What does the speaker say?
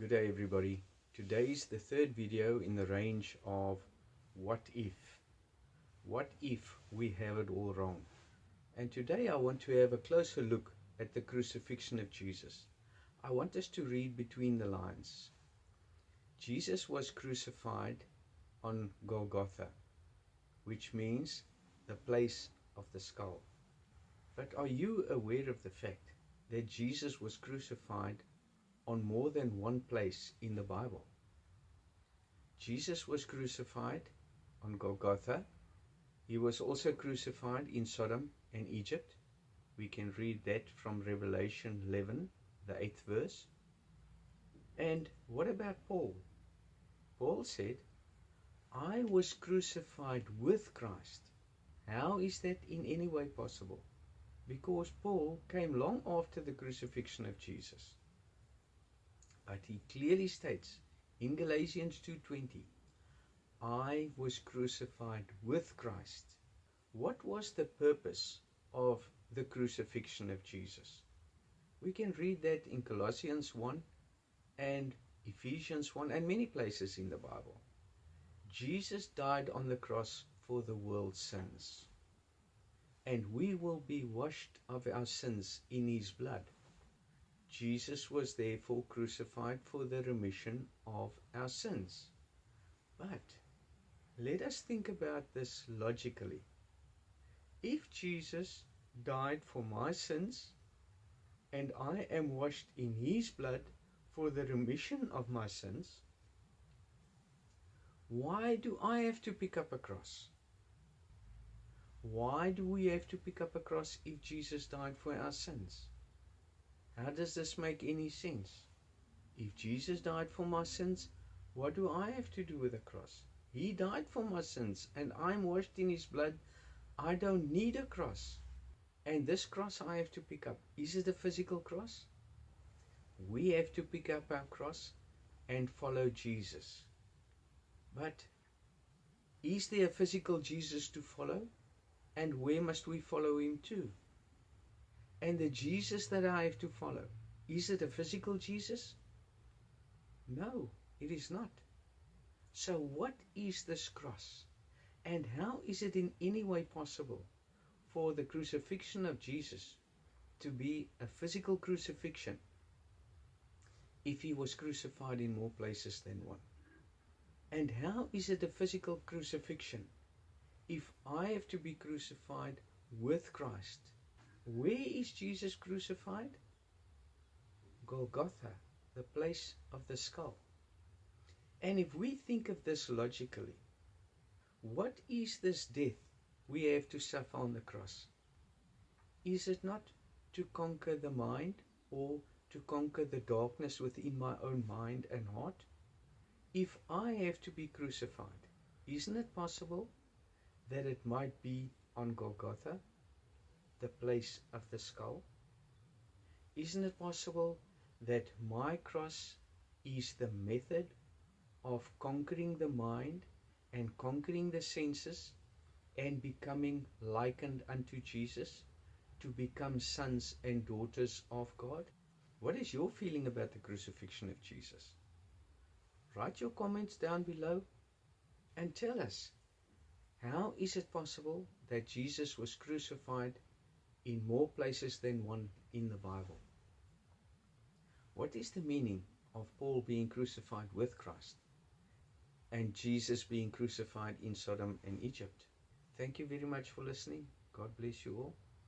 Good day everybody. Today is the third video in the range of what if. What if we have it all wrong? And today I want to have a closer look at the crucifixion of Jesus. I want us to read between the lines. Jesus was crucified on Golgotha, which means the place of the skull. But are you aware of the fact that Jesus was crucified on more than one place in the Bible? Jesus was crucified on Golgotha. He was also crucified in Sodom and Egypt. We can read that from Revelation 11, the 8th verse. And what about Paul? Paul said, I was crucified with Christ. How is that in any way possible? Because Paul came long after the crucifixion of Jesus. But he clearly states in Galatians 2:20, I was crucified with Christ. What was the purpose of the crucifixion of Jesus? We can read that in Colossians 1 and Ephesians 1 and many places in the Bible. Jesus died on the cross for the world's sins, and we will be washed of our sins in his blood. Jesus was therefore crucified for the remission of our sins. But let us think about this logically. If Jesus died for my sins and I am washed in his blood for the remission of my sins, why do I have to pick up a cross? Why do we have to pick up a cross if Jesus died for our sins? How does this make any sense? If Jesus died for my sins, what do I have to do with the cross? He died for my sins and I'm washed in his blood. I don't need a cross. And this cross I have to pick up. Is it a physical cross? We have to pick up our cross and follow Jesus. But is there a physical Jesus to follow? And where must we follow him to? And the Jesus that I have to follow, is it a physical Jesus? No, it is not. So what is this cross? And how is it in any way possible for the crucifixion of Jesus to be a physical crucifixion if he was crucified in more places than one? And how is it a physical crucifixion if I have to be crucified with Christ? Where is Jesus crucified? Golgotha, the place of the skull. And if we think of this logically, what is this death we have to suffer on the cross? Is it not to conquer the mind or to conquer the darkness within my own mind and heart? If I have to be crucified, isn't it possible that it might be on Golgotha, the place of the skull? Isn't it possible that my cross is the method of conquering the mind and conquering the senses and becoming likened unto Jesus, to become sons and daughters of God? What is your feeling about the crucifixion of Jesus? Write your comments down below and tell us, how is it possible that Jesus was crucified in more places than one in the Bible? What is the meaning of Paul being crucified with Christ and Jesus being crucified in Sodom and Egypt? Thank you very much for listening. God bless you all.